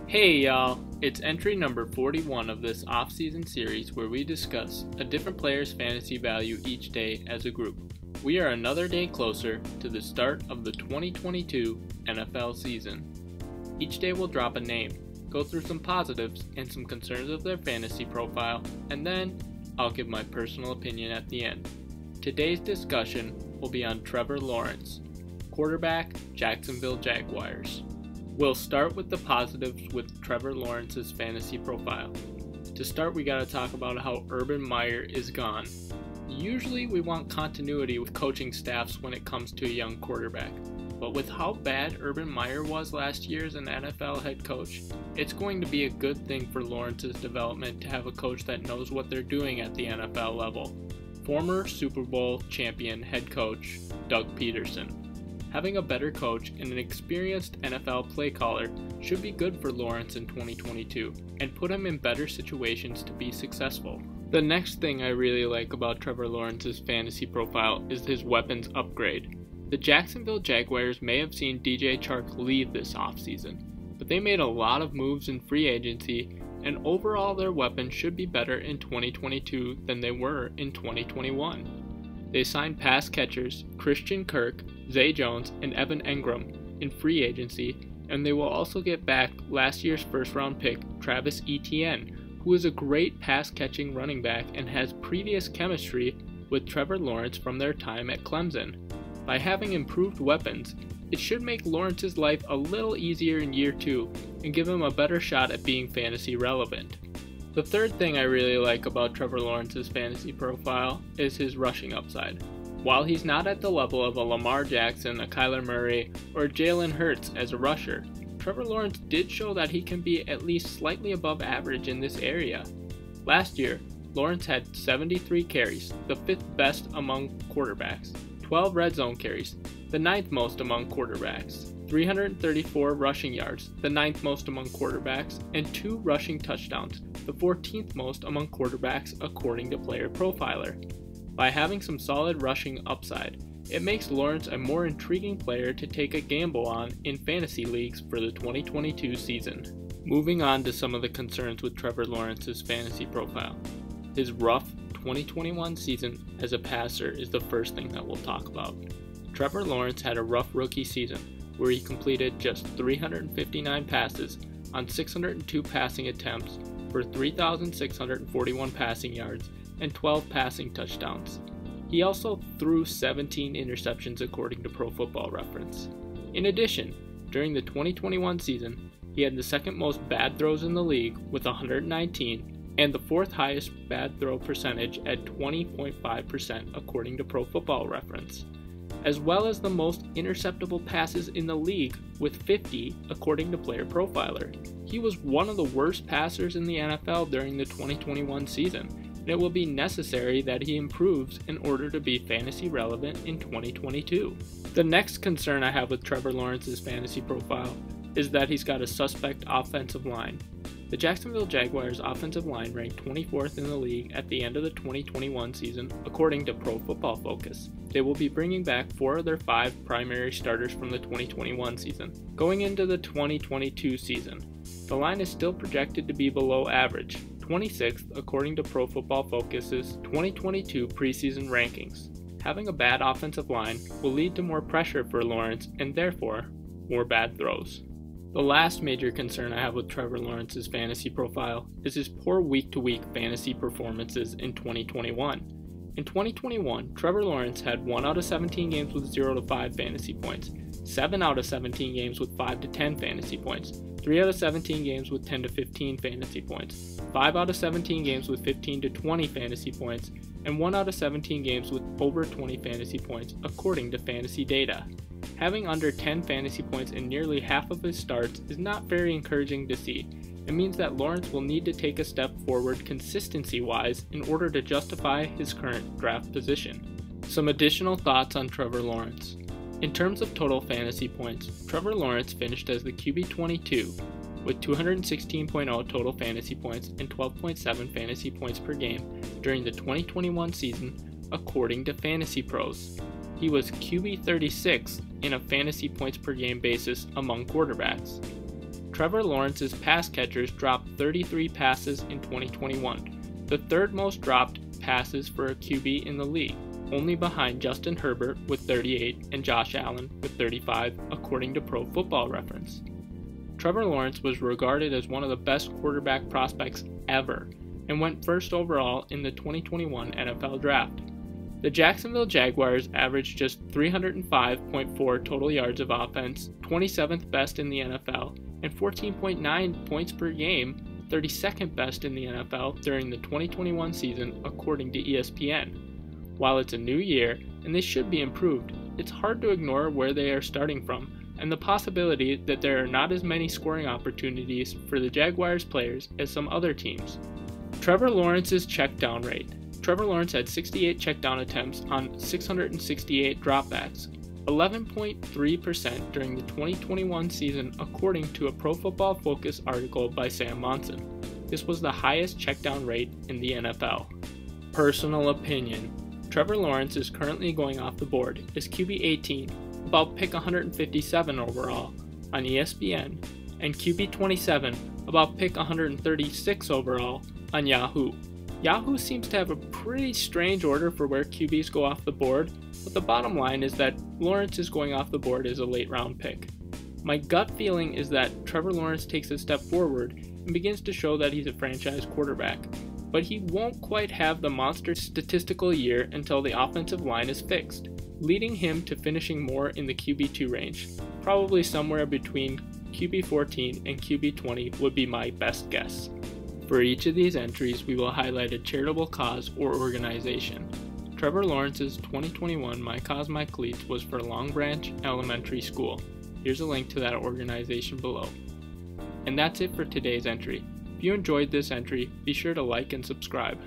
Hey y'all, it's entry number 41 of this off-season series where we discuss a different player's fantasy value each day as a group. We are another day closer to the start of the 2022 NFL season. Each day we'll drop a name, go through some positives and some concerns of their fantasy profile, and then I'll give my personal opinion at the end. Today's discussion will be on Trevor Lawrence, quarterback, Jacksonville Jaguars. We'll start with the positives with Trevor Lawrence's fantasy profile. To start, we gotta talk about how Urban Meyer is gone. Usually we want continuity with coaching staffs when it comes to a young quarterback, but with how bad Urban Meyer was last year as an NFL head coach, it's going to be a good thing for Lawrence's development to have a coach that knows what they're doing at the NFL level. Former Super Bowl champion head coach Doug Peterson. Having a better coach and an experienced NFL play caller should be good for Lawrence in 2022 and put him in better situations to be successful. The next thing I really like about Trevor Lawrence's fantasy profile is his weapons upgrade. The Jacksonville Jaguars may have seen DJ Chark leave this offseason, but they made a lot of moves in free agency, and overall their weapons should be better in 2022 than they were in 2021. They signed pass catchers Christian Kirk, Zay Jones, and Evan Engram in free agency, and they will also get back last year's first-round pick Travis Etienne, who is a great pass-catching running back and has previous chemistry with Trevor Lawrence from their time at Clemson. By having improved weapons, it should make Lawrence's life a little easier in year 2 and give him a better shot at being fantasy relevant. The third thing I really like about Trevor Lawrence's fantasy profile is his rushing upside. While he's not at the level of a Lamar Jackson, a Kyler Murray, or a Jalen Hurts as a rusher, Trevor Lawrence did show that he can be at least slightly above average in this area. Last year, Lawrence had 73 carries, the 5th best among quarterbacks, 12 red zone carries, the 9th most among quarterbacks, 334 rushing yards, the 9th most among quarterbacks, and 2 rushing touchdowns, the 14th most among quarterbacks according to Player Profiler. By having some solid rushing upside, it makes Lawrence a more intriguing player to take a gamble on in fantasy leagues for the 2022 season. Moving on to some of the concerns with Trevor Lawrence's fantasy profile. His rough 2021 season as a passer is the first thing that we'll talk about. Trevor Lawrence had a rough rookie season where he completed just 359 passes on 602 passing attempts for 3,641 passing yards and 12 passing touchdowns. He also threw 17 interceptions according to Pro Football Reference. In addition, during the 2021 season, he had the second most bad throws in the league with 119 and the 4th highest bad throw percentage at 20.5% according to Pro Football Reference, as well as the most interceptable passes in the league with 50 according to Player Profiler. He was one of the worst passers in the NFL during the 2021 season, and it will be necessary that he improves in order to be fantasy relevant in 2022. The next concern I have with Trevor Lawrence's fantasy profile is that he's got a suspect offensive line. The Jacksonville Jaguars offensive line ranked 24th in the league at the end of the 2021 season according to Pro Football Focus. They will be bringing back 4 of their 5 primary starters from the 2021 season. Going into the 2022 season, the line is still projected to be below average, 26th according to Pro Football Focus's 2022 preseason rankings. Having a bad offensive line will lead to more pressure for Lawrence and therefore more bad throws. The last major concern I have with Trevor Lawrence's fantasy profile is his poor week-to-week fantasy performances in 2021. In 2021, Trevor Lawrence had 1 out of 17 games with 0 to 5 fantasy points, 7 out of 17 games with 5 to 10 fantasy points, 3 out of 17 games with 10 to 15 fantasy points, 5 out of 17 games with 15 to 20 fantasy points, and 1 out of 17 games with over 20 fantasy points according to fantasy data. Having under 10 fantasy points in nearly half of his starts is not very encouraging to see. It means that Lawrence will need to take a step forward consistency-wise in order to justify his current draft position. Some additional thoughts on Trevor Lawrence. In terms of total fantasy points, Trevor Lawrence finished as the QB 22 with 216.0 total fantasy points and 12.7 fantasy points per game during the 2021 season according to Fantasy Pros. He was QB 36 in a fantasy points per game basis among quarterbacks. Trevor Lawrence's pass catchers dropped 33 passes in 2021, the third most dropped passes for a QB in the league, only behind Justin Herbert with 38 and Josh Allen with 35, according to Pro Football Reference. Trevor Lawrence was regarded as one of the best quarterback prospects ever and went first overall in the 2021 NFL Draft. The Jacksonville Jaguars averaged just 305.4 total yards of offense, 27th best in the NFL, and 14.9 points per game, 32nd best in the NFL during the 2021 season, according to ESPN. While it's a new year and they should be improved, it's hard to ignore where they are starting from and the possibility that there are not as many scoring opportunities for the Jaguars players as some other teams. Trevor Lawrence's check down rate. Trevor Lawrence had 68 check down attempts on 668 dropbacks, 11.3% during the 2021 season, according to a Pro Football Focus article by Sam Monson. This was the highest check down rate in the NFL. Personal opinion. Trevor Lawrence is currently going off the board as QB 18, about pick 157 overall on ESPN, and QB 27, about pick 136 overall on Yahoo. Yahoo seems to have a pretty strange order for where QBs go off the board, but the bottom line is that Lawrence is going off the board as a late round pick. My gut feeling is that Trevor Lawrence takes a step forward and begins to show that he's a franchise quarterback, but he won't quite have the monster statistical year until the offensive line is fixed, leading him to finishing more in the QB2 range, probably somewhere between QB 14 and QB 20 would be my best guess. For each of these entries, we will highlight a charitable cause or organization. Trevor Lawrence's 2021 My Cause My Cleats was for Long Branch Elementary School. Here's a link to that organization below. And that's it for today's entry. If you enjoyed this entry, be sure to like and subscribe.